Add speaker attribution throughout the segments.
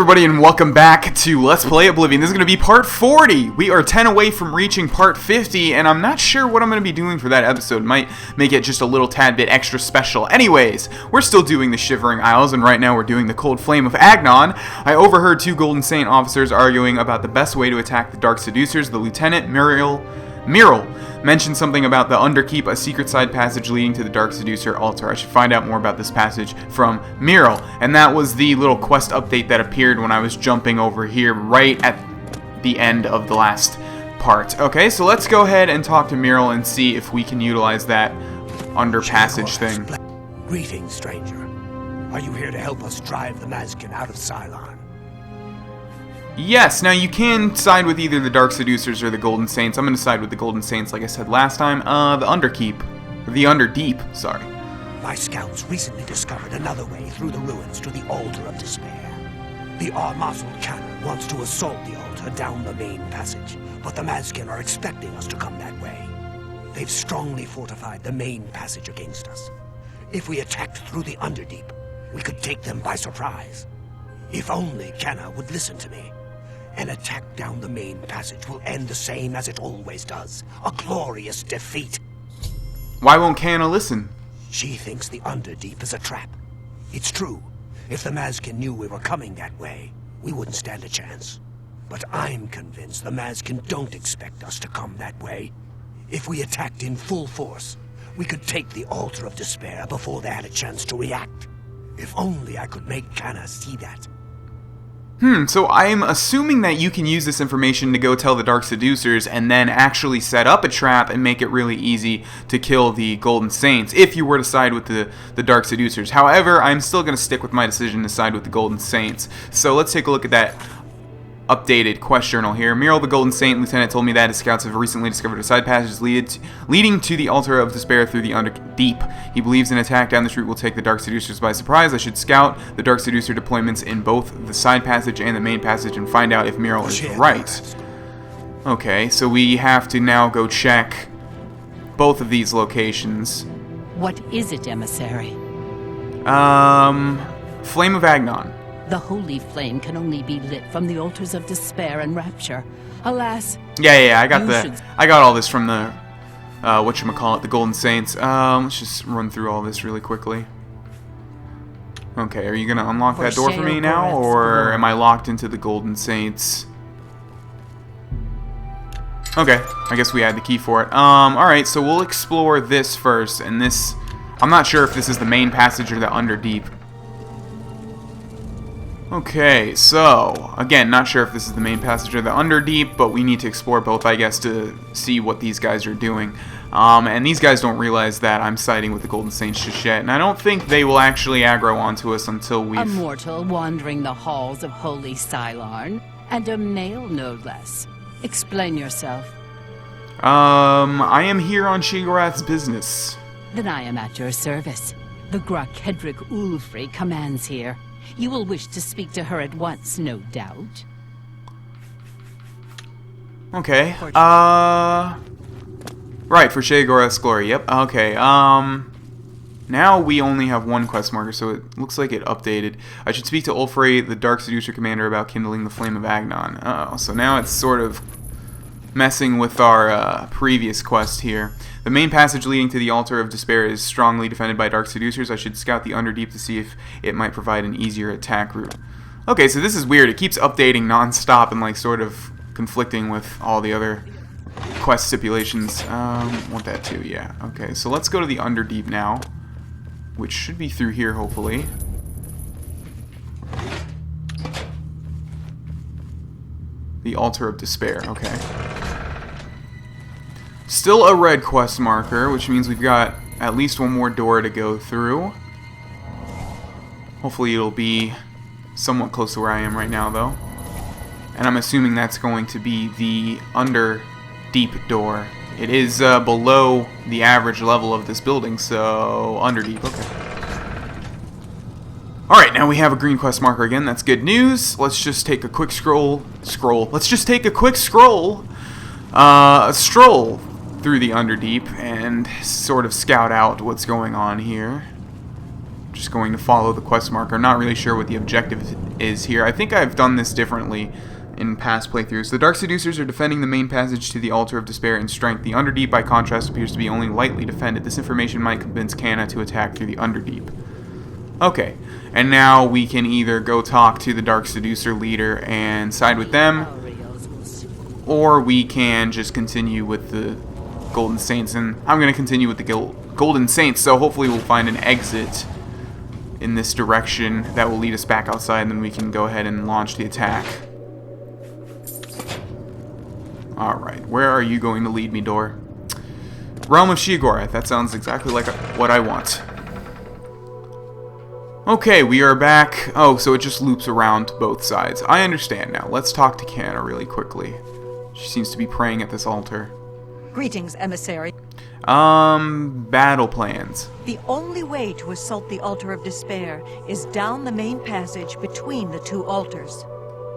Speaker 1: everybody, and welcome back to Let's Play Oblivion. This is going to be part 40. We are 10 away from reaching part 50, and I'm not sure what I'm going to be doing for that episode. Might make it just a little tad bit extra special. Anyways, we're still doing the Shivering Isles, and right now we're doing the Cold Flame of Agnon. I overheard two Golden Saint officers arguing about the best way to attack the Dark Seducers. The Lieutenant Muriel mentioned something about the Underkeep, a secret side passage leading to the Dark Seducer altar. I should find out more about this passage from Muriel. And that was the little quest update that appeared when I was jumping over here right at the end of the last part. Okay, so let's go ahead and talk to Muriel and see if we can utilize that under passage thing.
Speaker 2: Greetings, stranger. Are you here to help us drive the Mazkin out of Cylon?
Speaker 1: Yes, now you can side with either the Dark Seducers or the Golden Saints. I'm going to side with the Golden Saints, like I said last time. The Underkeep. Or the Underdeep, sorry.
Speaker 2: My scouts recently discovered another way through the ruins to the Altar of Despair. The Armazel cannon wants to assault the altar down the main passage, but the Mazkin are expecting us to come that way. They've strongly fortified the main passage against us. If we attacked through the Underdeep, we could take them by surprise. If only Kenna would listen to me. An attack down the main passage will end the same as it always does. A glorious defeat.
Speaker 1: Why won't Canna listen?
Speaker 2: She thinks the Underdeep is a trap. It's true. If the Mazkin knew we were coming that way, we wouldn't stand a chance. But I'm convinced the Mazkin don't expect us to come that way. If we attacked in full force, we could take the Altar of Despair before they had a chance to react. If only I could make Canna see that.
Speaker 1: So I'm assuming that you can use this information to go tell the Dark Seducers and then actually set up a trap and make it really easy to kill the Golden Saints if you were to side with the Dark Seducers. However, I'm still going to stick with my decision to side with the Golden Saints. So let's take a look at that updated quest journal here. Muriel, the Golden Saint Lieutenant, told me that his scouts have recently discovered a side passage leading to the Altar of Despair through the Underdeep. He believes an attack down this route will take the Dark Seducers by surprise. I should scout the Dark Seducer deployments in both the side passage and the main passage and find out if Muriel is right. Okay, so we have to now go check both of these locations.
Speaker 3: What is it, emissary?
Speaker 1: Flame of Agnon.
Speaker 3: The holy flame can only be lit from the altars of despair and rapture. Alas.
Speaker 1: Yeah, I got all this from the whatchamacallit, the Golden Saints. Let's just run through all this really quickly. Okay, are you gonna unlock that door for me now, or am I locked into the Golden Saints? Okay, I guess we had the key for it. Alright, so we'll explore this first, and this, I'm not sure if this is the main passage or the Underdeep. Okay, so, again, not sure if this is the main passage or the Underdeep, but we need to explore both, I guess, to see what these guys are doing. And these guys don't realize that I'm siding with the Golden Saints just yet, and I don't think they will actually aggro onto us until we've...
Speaker 3: A mortal wandering the halls of holy Cylon, and a male no less. Explain yourself.
Speaker 1: I am here on Sheogorath's business.
Speaker 3: Then I am at your service. The Grok Hedrick Ulfri commands here. You will wish to speak to her at once, no doubt.
Speaker 1: Okay, right, for Sheogorath's glory, yep, okay, now we only have one quest marker, so it looks like it updated. I should speak to Ulfri, the Dark Seducer Commander, about kindling the Flame of Agnon. Oh, so now it's sort of messing with our previous quest here. The main passage leading to the Altar of Despair is strongly defended by Dark Seducers. I should scout the Underdeep to see if it might provide an easier attack route. Okay, so this is weird. It keeps updating non-stop and like sort of conflicting with all the other quest stipulations. Want that too, yeah. Okay, so let's go to the Underdeep now, which should be through here, hopefully. The Altar of Despair, okay. Still a red quest marker, which means we've got at least one more door to go through. Hopefully it'll be somewhat close to where I am right now, though. And I'm assuming that's going to be the Underdeep door. It is below the average level of this building, so Underdeep, okay. Alright, now we have a green quest marker again. That's good news. Let's just take a quick stroll through the Underdeep and sort of scout out what's going on here. just going to follow the quest marker. Not really sure what the objective is here. I think I've done this differently in past playthroughs. The Dark Seducers are defending the main passage to the Altar of Despair in strength. The Underdeep, by contrast, appears to be only lightly defended. This information might convince Canna to attack through the Underdeep. Okay, and now we can either go talk to the Dark Seducer leader and side with them, or we can just continue with the Golden Saints, and I'm going to continue with the Golden Saints, so hopefully we'll find an exit in this direction that will lead us back outside, and then we can go ahead and launch the attack. Alright, where are you going to lead me, door? Realm of Sheogorath, that sounds exactly like what I want. Okay, we are back. Oh, so it just loops around both sides. I understand now. Let's talk to Canna really quickly. She seems to be praying at this altar.
Speaker 4: Greetings, emissary.
Speaker 1: Battle plans.
Speaker 4: The only way to assault the Altar of Despair is down the main passage between the two altars.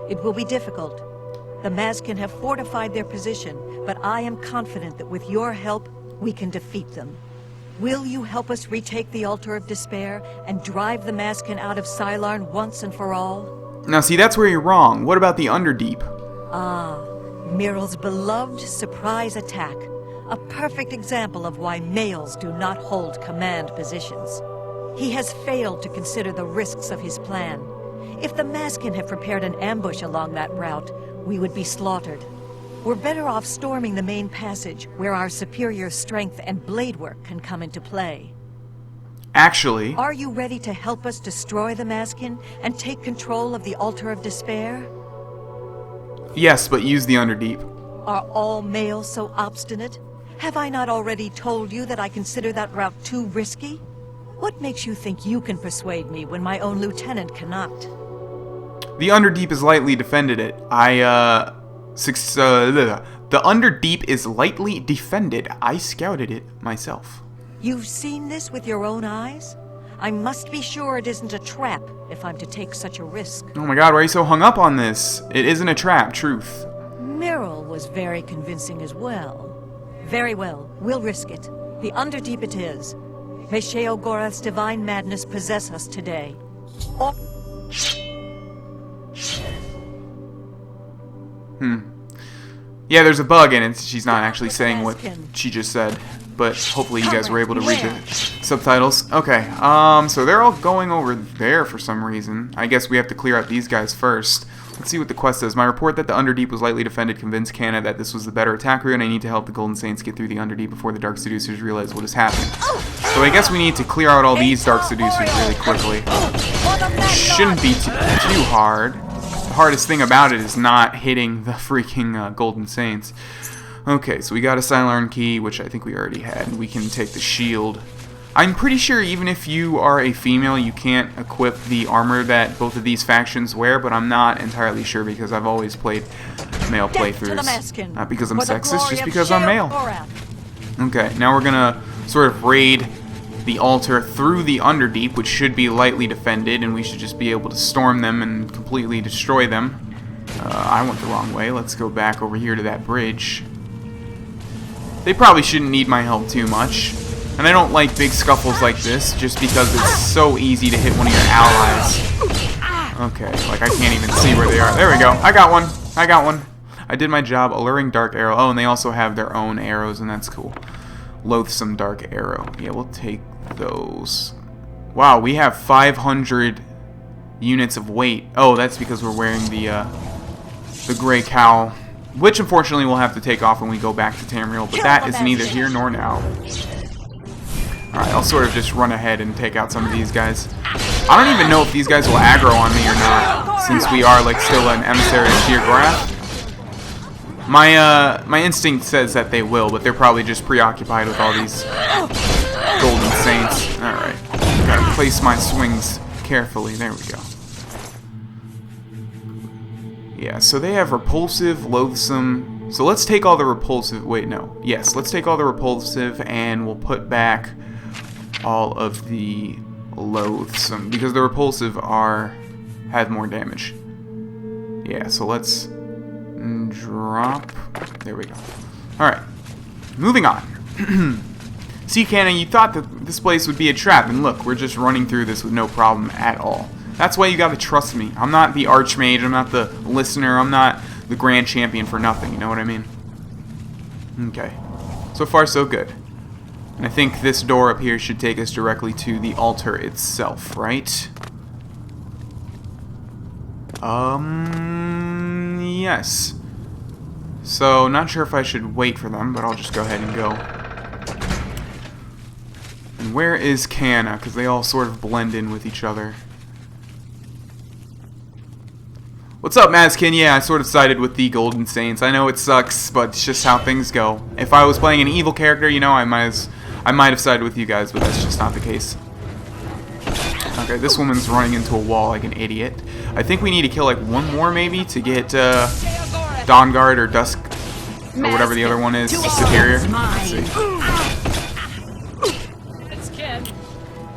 Speaker 4: It will be difficult. The Mazkin have fortified their position, but I am confident that with your help, we can defeat them. Will you help us retake the Altar of Despair and drive the Mazkin out of Sylarn once and for all?
Speaker 1: Now see, that's where you're wrong. What about the Underdeep?
Speaker 4: Ah, Miral's beloved surprise attack. A perfect example of why males do not hold command positions. He has failed to consider the risks of his plan. If the Mazkin have prepared an ambush along that route, we would be slaughtered. We're better off storming the main passage, where our superior strength and blade work can come into play.
Speaker 1: Actually...
Speaker 4: Are you ready to help us destroy the Mazkin and take control of the Altar of Despair?
Speaker 1: Yes, but use the Underdeep.
Speaker 4: Are all males so obstinate? Have I not already told you that I consider that route too risky? What makes you think you can persuade me when my own lieutenant cannot?
Speaker 1: The Underdeep is lightly defended. The Underdeep is lightly defended. I scouted it myself.
Speaker 4: You've seen this with your own eyes? I must be sure it isn't a trap if I'm to take such a risk.
Speaker 1: Oh my god, why are you so hung up on this? It isn't a trap, truth.
Speaker 4: Miral was very convincing as well. Very well, we'll risk it. The Underdeep it is. May Sheogorath's divine madness possess us today. Or
Speaker 1: Yeah, there's a bug in it. She's not actually saying what she just said, but hopefully you guys were able to read the subtitles. Okay, so they're all going over there for some reason. I guess we have to clear out these guys first. Let's see what the quest says. My report that the Underdeep was lightly defended convinced Canna that this was the better attack route, and I need to help the Golden Saints get through the Underdeep before the Dark Seducers realize what has happened. So I guess we need to clear out all these Dark Seducers really quickly. Shouldn't be too hard. The hardest thing about it is not hitting the freaking Golden Saints. Okay, so we got a Sylarn key, which I think we already had, and we can take the shield. I'm pretty sure even if you are a female, you can't equip the armor that both of these factions wear, but I'm not entirely sure because I've always played male playthroughs. Not because I'm sexist, just because I'm male. Okay, now we're gonna sort of raid the altar through the Underdeep, which should be lightly defended, and we should just be able to storm them and completely destroy them. I went the wrong way. Let's go back over here to that bridge. They probably shouldn't need my help too much. And I don't like big scuffles like this, just because it's so easy to hit one of your allies. Okay, like I can't even see where they are. There we go. I got one. I got one. I did my job. Alluring Dark Arrow. Oh, and they also have their own arrows, and that's cool. Loathsome Dark Arrow. Yeah, we'll take those. Wow, we have 500 units of weight. Oh, that's because we're wearing the gray cowl, which unfortunately we'll have to take off when we go back to Tamriel, but that is neither here nor now. Alright, I'll sort of just run ahead and take out some of these guys. I don't even know if these guys will aggro on me or not, since we are like still an emissary of Sheogorath. My instinct says that they will, but they're probably just preoccupied with all these Golden Saints. Alright, gotta place my swings carefully. There we go. Yeah, so they have repulsive, loathsome. So let's take all the repulsive. Wait, no. Yes, let's take all the repulsive and we'll put back all of the loathsome, because the repulsive have more damage. Yeah, so let's drop. There we go. Alright, moving on. See, Cannon, you thought that this place would be a trap, and look, we're just running through this with no problem at all. That's why you gotta trust me. I'm not the Archmage, I'm not the Listener, I'm not the Grand Champion for nothing, you know what I mean? Okay. So far, so good. And I think this door up here should take us directly to the altar itself, right? Yes. So, not sure if I should wait for them, but I'll just go ahead and go. And where is Canna? Because they all sort of blend in with each other. What's up, Mazkin? Yeah, I sort of sided with the Golden Saints. I know it sucks, but it's just how things go. If I was playing an evil character, you know, I might have sided with you guys, but that's just not the case. Okay, this woman's running into a wall like an idiot. I think we need to kill like one more maybe to get Dawnguard or Dusk or whatever the other one is, Superior. Let's see.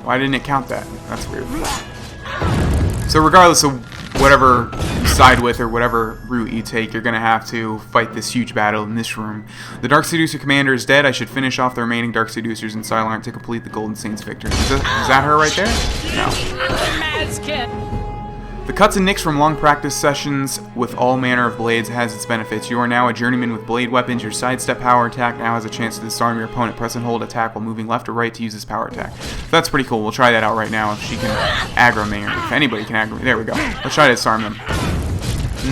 Speaker 1: Why didn't it count that? That's weird. So regardless of whatever you side with or whatever route you take, you're going to have to fight this huge battle in this room. The Dark Seducer commander is dead. I should finish off the remaining Dark Seducers in Silent to complete the Golden Saints victory. Is that her right there? No. The cuts and nicks from long practice sessions with all manner of blades has its benefits. You are now a journeyman with blade weapons. Your sidestep power attack now has a chance to disarm your opponent. Press and hold attack while moving left or right to use this power attack. So that's pretty cool. We'll try that out right now if she can aggro me, or if anybody can aggro me. There we go. Let's try to disarm them.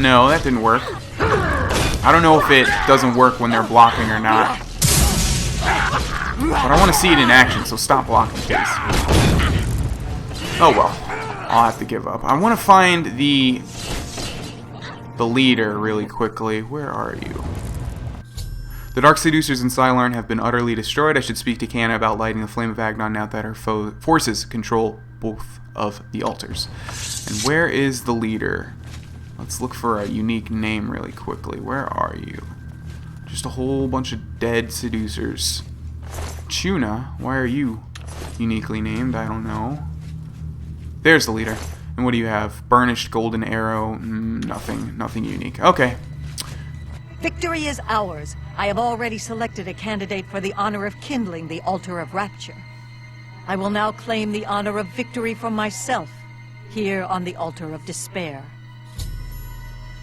Speaker 1: No, that didn't work. I don't know if it doesn't work when they're blocking or not. But I want to see it in action, so stop blocking, please. Oh well. I'll have to give up. I want to find the leader really quickly. Where are you? The Dark Seducers in Cylern have been utterly destroyed. I should speak to Canna about lighting the Flame of Agnon now that her forces control both of the altars. And where is the leader? Let's look for a unique name really quickly. Where are you? Just a whole bunch of dead seducers. Chuna, why are you uniquely named? I don't know. There's the leader. And what do you have? Burnished golden arrow. Nothing unique. Okay.
Speaker 4: Victory is ours. I have already selected a candidate for the honor of kindling the altar of rapture. I will now claim the honor of victory for myself, here on the altar of despair.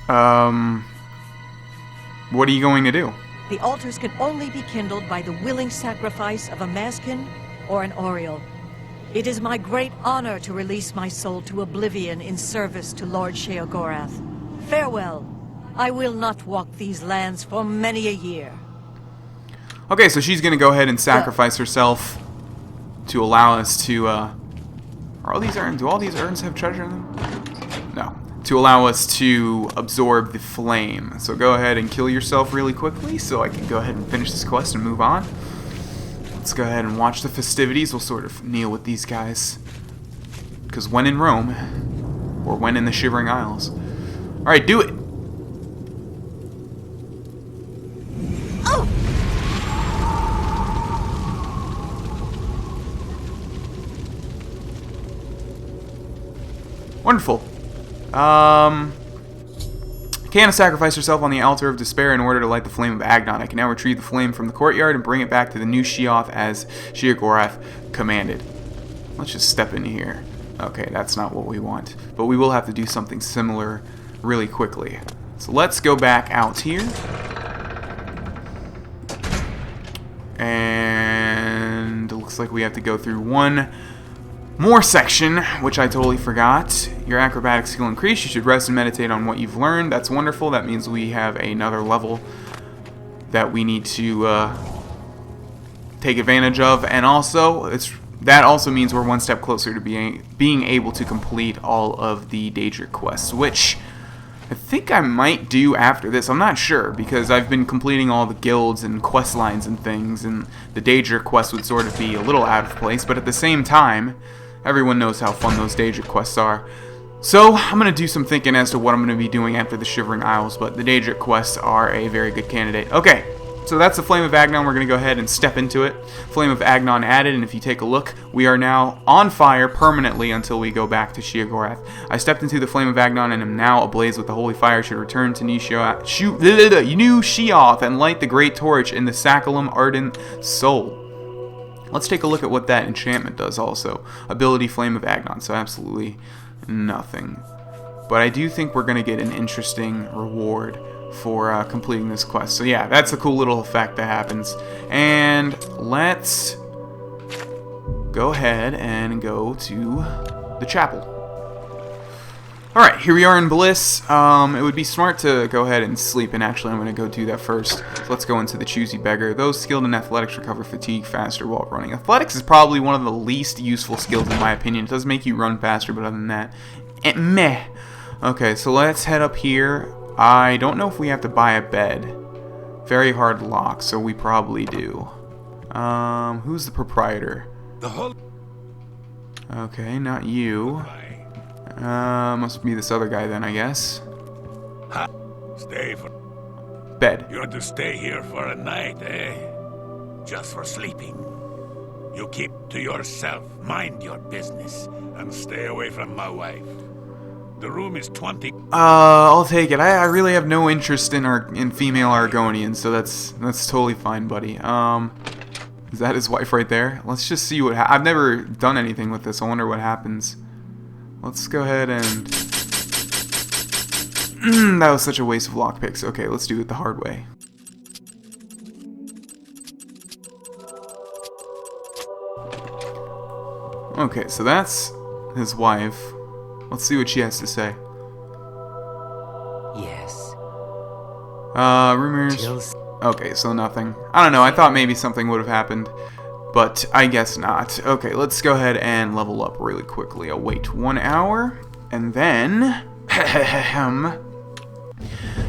Speaker 1: What are you going to do?
Speaker 4: The altars can only be kindled by the willing sacrifice of a Mazkin or an Oriole. It is my great honor to release my soul to Oblivion in service to Lord Sheogorath. Farewell. I will not walk these lands for many a year.
Speaker 1: Okay, so she's going to go ahead and sacrifice herself to allow us to, do all these urns have treasure in them? No. To allow us to absorb the flame. So go ahead and kill yourself really quickly so I can go ahead and finish this quest and move on. Let's go ahead and watch the festivities. We'll sort of kneel with these guys. Because when in Rome, or when in the Shivering Isles. Alright, do it!
Speaker 4: Oh!
Speaker 1: Wonderful. Canna sacrificed herself on the altar of despair in order to light the Flame of Agnon. I can now retrieve the flame from the courtyard and bring it back to the new Sheoth as Sheogorath commanded. Let's just step in here. Okay, that's not what we want. But we will have to do something similar really quickly. So let's go back out here. And it looks like we have to go through one more section, which I totally forgot. Your acrobatic skill increased. You should rest and meditate on what you've learned. That's wonderful. That means we have another level that we need to take advantage of. And also, that also means we're one step closer to being able to complete all of the Daedric quests, which I think I might do after this. I'm not sure, because I've been completing all the guilds and quest lines and things, and the Daedric quest would sort of be a little out of place, but at the same time, everyone knows how fun those Daedric quests are. So, I'm going to do some thinking as to what I'm going to be doing after the Shivering Isles, but the Daedric quests are a very good candidate. Okay, so that's the Flame of Agnon. We're going to go ahead and step into it. Flame of Agnon added, and if you take a look, we are now on fire permanently until we go back to Sheogorath. I stepped into the Flame of Agnon and am now ablaze with the holy fire. Should return to New Sheoth and light the great torch in the Sacralum Ardent Soul. Let's take a look at what that enchantment does also. Ability Flame of Agnon, so absolutely nothing. But I do think we're going to get an interesting reward for completing this quest. So yeah, that's a cool little effect that happens. And let's go ahead and go to the chapel. Alright, here we are in Bliss. It would be smart to go ahead and sleep, and actually I'm going to go do that first. So let's go into the Choosy Beggar. Those skilled in athletics recover fatigue faster while running. Athletics is probably one of the least useful skills in my opinion. It does make you run faster, but other than that, meh. Okay, so let's head up here. I don't know if we have to buy a bed. Very hard lock, so we probably do. Who's the proprietor? Okay, not you. Must be this other guy then, I guess.
Speaker 5: Stay for...
Speaker 1: Bed.
Speaker 5: You're to stay here for a night, eh? Just for sleeping. You keep to yourself, mind your business, and stay away from my wife. The room is 20...
Speaker 1: I'll take it. I really have no interest in female Argonians, so that's totally fine, buddy. Is that his wife right there? Let's just see what I've never done anything with this. I wonder what happens. Let's go ahead and... that was such a waste of lockpicks. Okay, let's do it the hard way. Okay, so that's his wife. Let's see what she has to say.
Speaker 2: Yes.
Speaker 1: Rumors... Okay, so nothing. I don't know, I thought maybe something would have happened. But I guess not. Okay, let's go ahead and level up really quickly. I'll wait 1 hour, and then...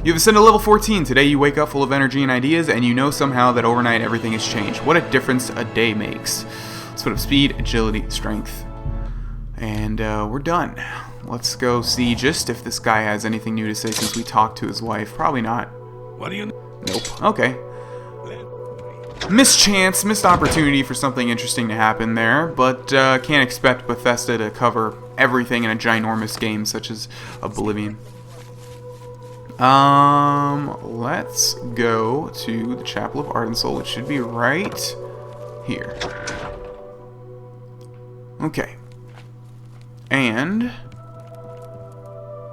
Speaker 1: You've ascended to level 14. Today you wake up full of energy and ideas, and you know somehow that overnight everything has changed. What a difference a day makes. Let's put up speed, agility, strength. And we're done. Let's go see just if this guy has anything new to say since we talked to his wife. Probably not.
Speaker 5: What do you...
Speaker 1: Nope. Okay. Mischance, missed opportunity for something interesting to happen there, but can't expect Bethesda to cover everything in a ginormous game such as Oblivion. Let's go to the Chapel of Ardent Soul, which should be right here. Okay. And...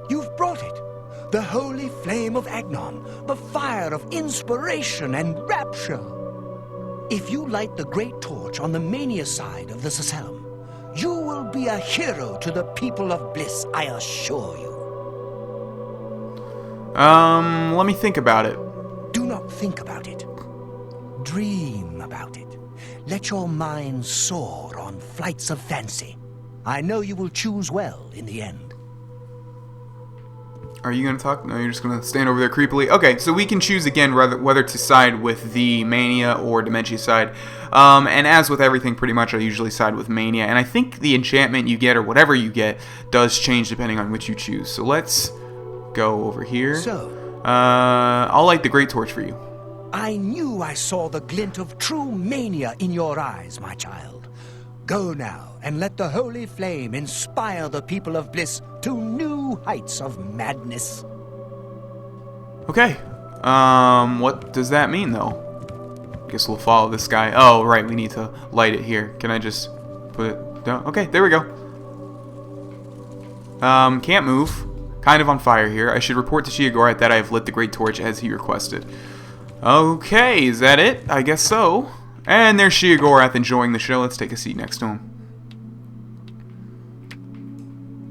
Speaker 2: You've brought it. The holy flame of Agnon, the fire of inspiration and rapture. If you light the great torch on the Mania side of the Sacellum, you will be a hero to the people of Bliss, I assure you.
Speaker 1: Let me think about it.
Speaker 2: Do not think about it. Dream about it. Let your mind soar on flights of fancy. I know you will choose well in the end.
Speaker 1: Are you going to talk? No, you're just going to stand over there creepily. Okay, so we can choose again whether to side with the Mania or Dementia side. And as with everything, pretty much, I usually side with Mania. And I think the enchantment you get, or whatever you get, does change depending on which you choose. So let's go over here.
Speaker 2: So,
Speaker 1: I'll light the Great Torch for you.
Speaker 2: I knew I saw the glint of true mania in your eyes, my child. Go now, and let the holy flame inspire the people of Bliss to new heights of madness.
Speaker 1: Okay. What does that mean, though? Guess we'll follow this guy. Oh, right, we need to light it here. Can I just put it down? Okay, there we go. Can't move. Kind of on fire here. I should report to Sheogorath that I have lit the Great Torch as he requested. Okay, is that it? I guess so. And there's Sheogorath enjoying the show. Let's take a seat next to him.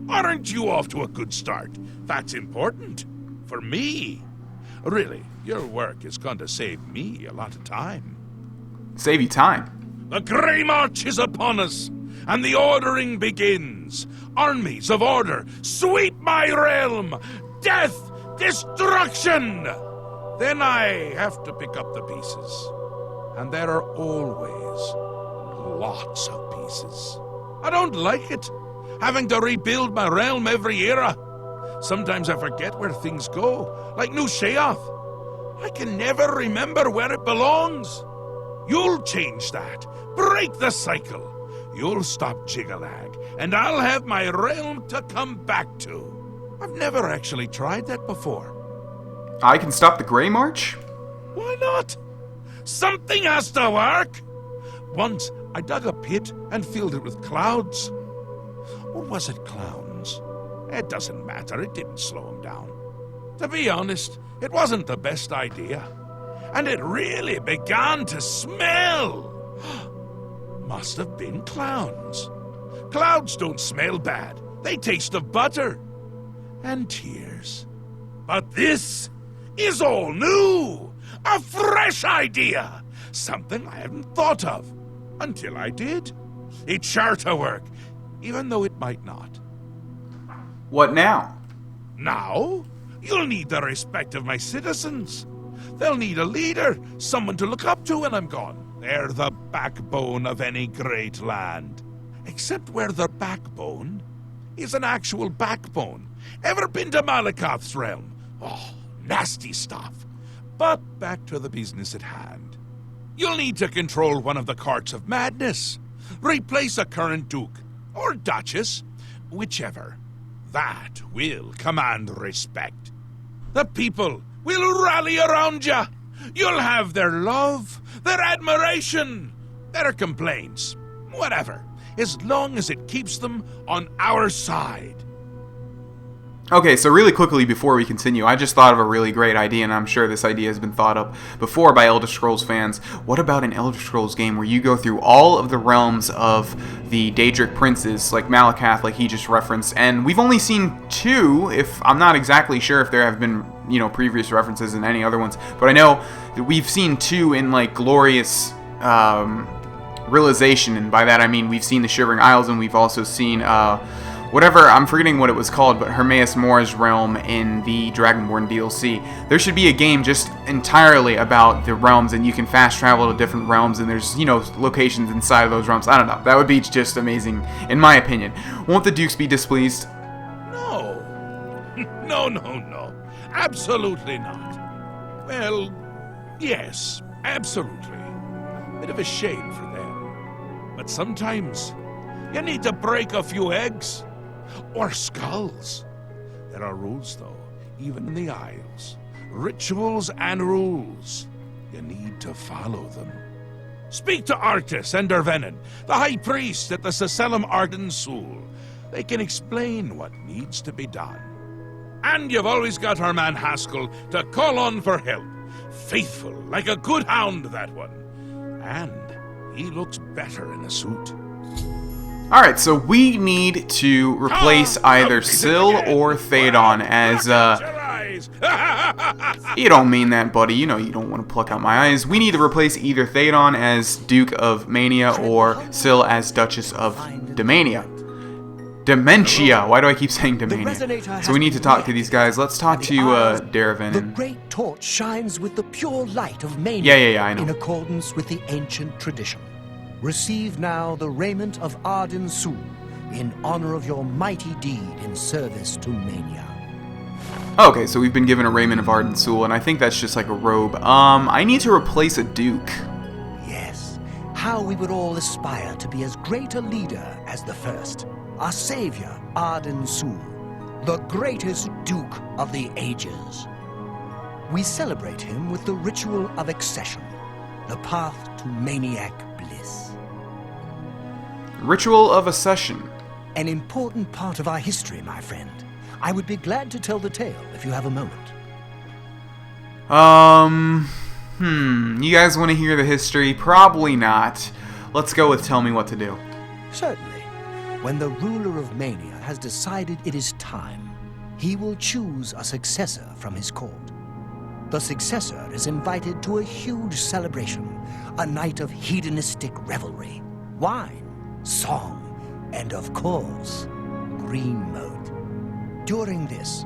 Speaker 5: Aren't you off to a good start? That's important. For me. Really, your work is going to save me a lot of time.
Speaker 1: Save you time.
Speaker 5: The Grey March is upon us, and the ordering begins. Armies of order sweep my realm. Death, destruction. Then I have to pick up the pieces. And there are always lots of pieces. I don't like it, having to rebuild my realm every era. Sometimes I forget where things go, like New Sheoth. I can never remember where it belongs. You'll change that. Break the cycle. You'll stop Jiggalag, and I'll have my realm to come back to. I've never actually tried that before.
Speaker 1: I can stop the Grey March?
Speaker 5: Why not? Something has to work. Once I dug a pit and filled it with clouds. Or was it clowns? It doesn't matter, it didn't slow him down. To be honest, it wasn't the best idea. And it really began to smell. Must have been clowns. Clouds don't smell bad. They taste of butter. And tears. But this is all new. A fresh idea. Something I hadn't thought of. Until I did. It's sure to work. Even though it might not.
Speaker 1: What now?
Speaker 5: Now, you'll need the respect of my citizens. They'll need a leader, someone to look up to when I'm gone. They're the backbone of any great land. Except where the backbone is an actual backbone. Ever been to Malakoth's realm? Oh, nasty stuff. But back to the business at hand. You'll need to control one of the courts of madness. Replace a current duke, or duchess, whichever. That will command respect. The people will rally around you. You'll have their love, their admiration, their complaints, whatever, as long as it keeps them on our side.
Speaker 1: Okay, so really quickly before we continue, I just thought of a really great idea, and I'm sure this idea has been thought up before by Elder Scrolls fans. What about an Elder Scrolls game where you go through all of the realms of the Daedric princes, like Malakoth, like he just referenced, and we've only seen 2, if I'm not exactly sure if there have been, previous references in any other ones, but I know that we've seen 2 in, like, glorious realization, and by that I mean we've seen the Shivering Isles, and we've also seen, whatever, I'm forgetting what it was called, but Hermaeus Mor's realm in the Dragonborn DLC. There should be a game just entirely about the realms, and you can fast travel to different realms, and there's, locations inside of those realms. I don't know. That would be just amazing, in my opinion. Won't the Dukes be displeased?
Speaker 5: No. No. Absolutely not. Well, yes, absolutely. Bit of a shame for them. But sometimes you need to break a few eggs. Or skulls. There are rules, though, even in the Isles. Rituals and rules. You need to follow them. Speak to Artis and Dervenin, the High Priest at the Sacellum Arden Sul. They can explain what needs to be done. And you've always got our man Haskell to call on for help. Faithful, like a good hound, that one. And he looks better in a suit.
Speaker 1: Alright, so we need to replace either Syl or Théoden as, You don't mean that, buddy. You know you don't want to pluck out my eyes. We need to replace either Théoden as Duke of Mania or Syl as Duchess of Dementia. Dementia! Why do I keep saying Dementia? So we need to talk to these guys. Let's talk to Dervin.
Speaker 2: The great torch shines with the pure light of Mania.
Speaker 1: Yeah, I know.
Speaker 2: In accordance with the ancient tradition. Receive now the raiment of Arden Sul in honor of your mighty deed in service to Mania.
Speaker 1: Okay, so we've been given a raiment of Arden Sul, and I think that's just like a robe. I need to replace a duke.
Speaker 2: Yes, how we would all aspire to be as great a leader as the first. Our savior, Arden Sul, the greatest duke of the ages. We celebrate him with the ritual of accession, the path to maniac bliss.
Speaker 1: Ritual of accession.
Speaker 2: An important part of our history, my friend. I would be glad to tell the tale if you have a moment.
Speaker 1: You guys want to hear the history? Probably not. Let's go with tell me what to do.
Speaker 2: Certainly. When the ruler of Mania has decided it is time, he will choose a successor from his court. The successor is invited to a huge celebration, a night of hedonistic revelry, wine, song, and of course, green moat. During this,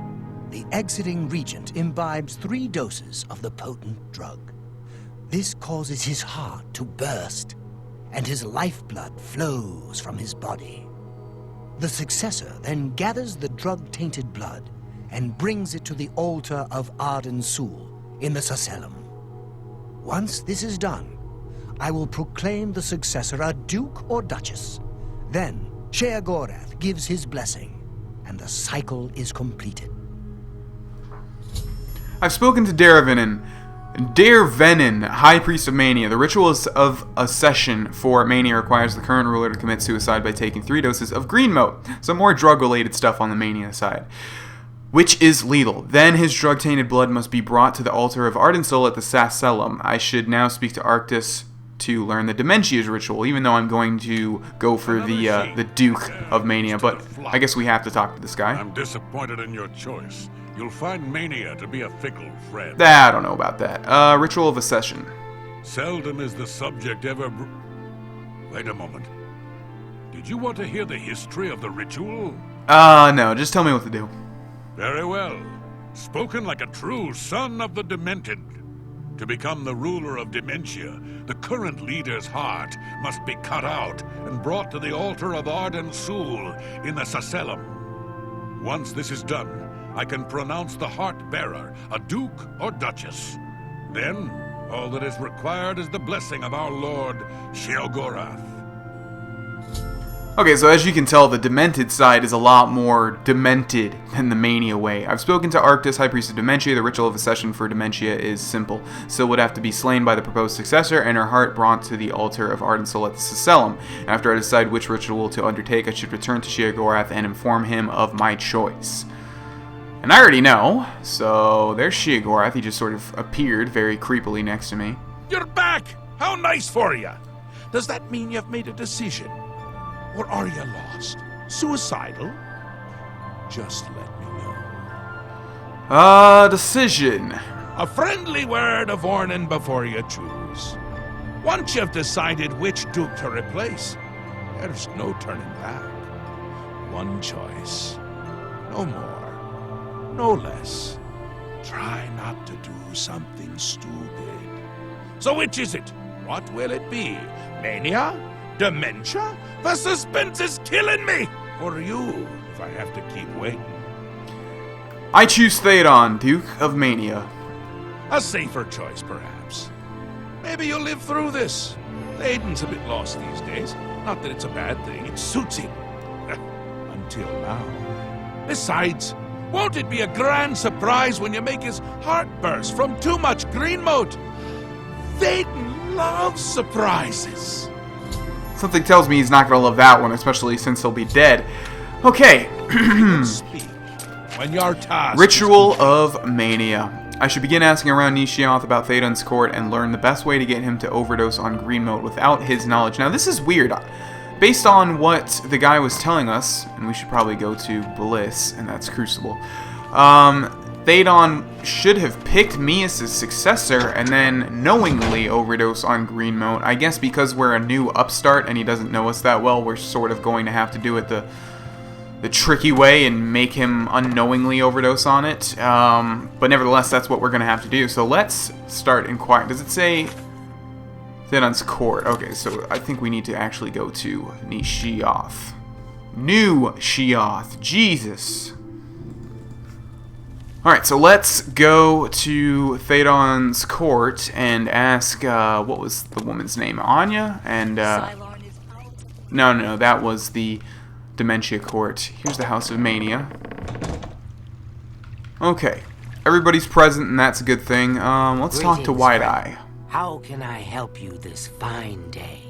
Speaker 2: the exiting regent imbibes 3 doses of the potent drug. This causes his heart to burst, and his lifeblood flows from his body. The successor then gathers the drug-tainted blood and brings it to the altar of Arden Sul in the Sacellum. Once this is done, I will proclaim the successor a duke or duchess. Then, Sheogorath gives his blessing, and the cycle is completed.
Speaker 1: I've spoken to Dervinin. Dear Venin, High Priest of Mania, the ritual of accession for Mania requires the current ruler to commit suicide by taking 3 doses of green mote. Some more drug-related stuff on the Mania side, which is lethal. Then his drug-tainted blood must be brought to the altar of Ardensoul at the Sasellum. I should now speak to Arctis to learn the Dementia's ritual, even though I'm going to go for the Duke of Mania, but I guess we have to talk to this guy.
Speaker 5: I'm disappointed in your choice. You'll find Mania to be a fickle friend.
Speaker 1: I don't know about that. Ritual of accession.
Speaker 5: Seldom is the subject ever... Wait a moment. Did you want to hear the history of the ritual?
Speaker 1: No, just tell me what to do.
Speaker 5: Very well. Spoken like a true son of the Demented. To become the ruler of Dementia, the current leader's heart must be cut out and brought to the altar of Ardensoul in the Sasellum. Once this is done, I can pronounce the heart-bearer a duke or duchess. Then, all that is required is the blessing of our lord, Sheogorath.
Speaker 1: Okay, so as you can tell, the Demented side is a lot more demented than the Mania way. I've spoken to Arctis, High Priest of Dementia. The ritual of accession for Dementia is simple. Syl would have to be slain by the proposed successor, and her heart brought to the altar of Ardensoul at the Sasellum. After I decide which ritual to undertake, I should return to Sheogorath and inform him of my choice. And I already know, so there's Sheogorath. He just sort of appeared very creepily next to me.
Speaker 5: You're back! How nice for you! Does that mean you've made a decision? Or are you lost? Suicidal? Just let me know.
Speaker 1: Decision.
Speaker 5: A friendly word of warning before you choose. Once you've decided which Duke to replace, there's no turning back. One choice. No more. No less. Try not to do something stupid. So which is it? What will it be? Mania? Dementia? The suspense is killing me! Or you, if I have to keep waiting.
Speaker 1: I choose Theodon, Duke of Mania.
Speaker 5: A safer choice, perhaps. Maybe you'll live through this. Aiden's a bit lost these days. Not that it's a bad thing, it suits him. Until now. Besides, won't it be a grand surprise when you make his heart burst from too much green mote? Aiden loves surprises.
Speaker 1: Something tells me he's not going to love that one, especially since he'll be dead. Okay.
Speaker 5: Speak when your task
Speaker 1: Ritual of Mania. I should begin asking around Nishioth about Theodon's court and learn the best way to get him to overdose on green mote without his knowledge. Now, this is weird. Based on what the guy was telling us, and we should probably go to Bliss, and that's Crucible, Theodon should have picked me as his successor and then knowingly overdose on green mote. I guess because we're a new upstart and he doesn't know us that well, we're sort of going to have to do it the tricky way and make him unknowingly overdose on it. But nevertheless, that's what we're going to have to do. So let's start inquiring. Does it say Theodon's court? Okay, so I think we need to actually go to Nishioth. New Shioth. Jesus. Alright, so let's go to Theodon's court and ask, what was the woman's name? Anya? And, no, that was the Dementia court. Here's the House of Mania. Okay, everybody's present and that's a good thing. Let's talk to Wide Eye.
Speaker 6: How can I help you this fine day?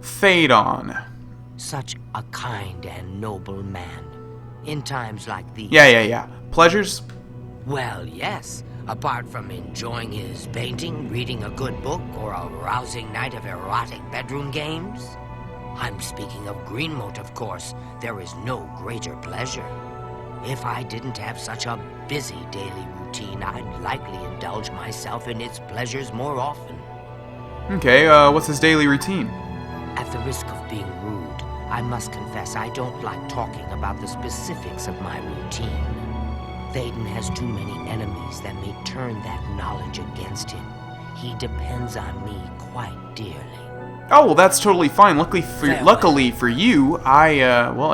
Speaker 1: Theodon.
Speaker 6: Such a kind and noble man. In times like these...
Speaker 1: Yeah. Pleasures?
Speaker 6: Well, yes. Apart from enjoying his painting, reading a good book, or a rousing night of erotic bedroom games. I'm speaking of green mote, of course. There is no greater pleasure. If I didn't have such a busy daily routine, I'd likely indulge myself in its pleasures more often.
Speaker 1: Okay, what's his daily routine?
Speaker 6: At the risk of being rude, I must confess I don't like talking about the specifics of my routine. Theoden has too many enemies that may turn that knowledge against him. He depends on me quite dearly.
Speaker 1: Oh, well, that's totally fine. Luckily for you, I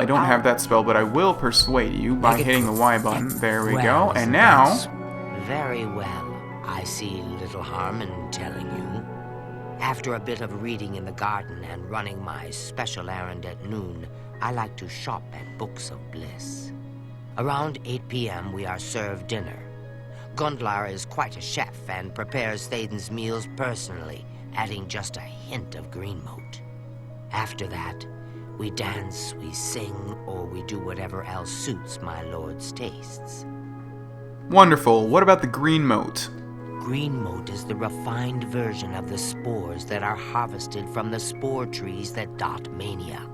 Speaker 1: don't have that spell, but I will persuade you by hitting the Y button. There we go. And now...
Speaker 6: Very well. I see little harm in telling you. After a bit of reading in the garden and running my special errand at noon, I like to shop at Books of Bliss. Around 8 p.m. we are served dinner. Gundlar is quite a chef and prepares Thaden's meals personally, adding just a hint of green moat. After that, we dance, we sing, or we do whatever else suits my lord's tastes.
Speaker 1: Wonderful. What about the green moat?
Speaker 6: Green moat is the refined version of the spores that are harvested from the spore trees that dot Mania.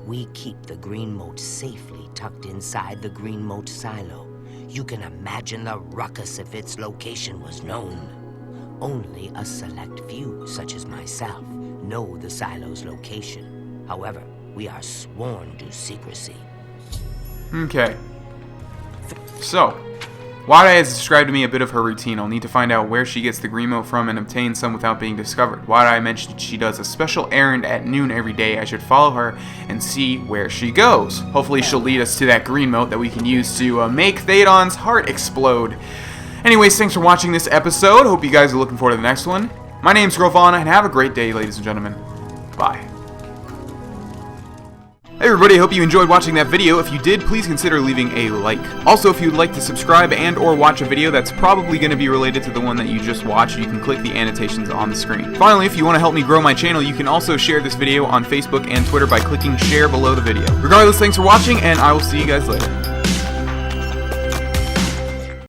Speaker 6: We keep the green moat safely tucked inside the green moat silo. You can imagine the ruckus if its location was known. Only a select few, such as myself, know the silo's location. However, we are sworn to secrecy.
Speaker 1: Okay. So, Wada has described to me a bit of her routine. I'll need to find out where she gets the green moat from and obtain some without being discovered. Wada mentioned she does a special errand at noon every day. I should follow her and see where she goes. Hopefully she'll lead us to that green moat that we can use to make Thadon's heart explode. Anyways, thanks for watching this episode. Hope you guys are looking forward to the next one. My name's Grohlvana, and have a great day, ladies and gentlemen. Bye. Hey everybody, hope you enjoyed watching that video. If you did, please consider leaving a like. Also, if you'd like to subscribe and or watch a video that's probably going to be related to the one that you just watched, you can click the annotations on the screen. Finally, if you want to help me grow my channel, you can also share this video on Facebook and Twitter by clicking share below the video. Regardless, thanks for watching, and I will see you guys later.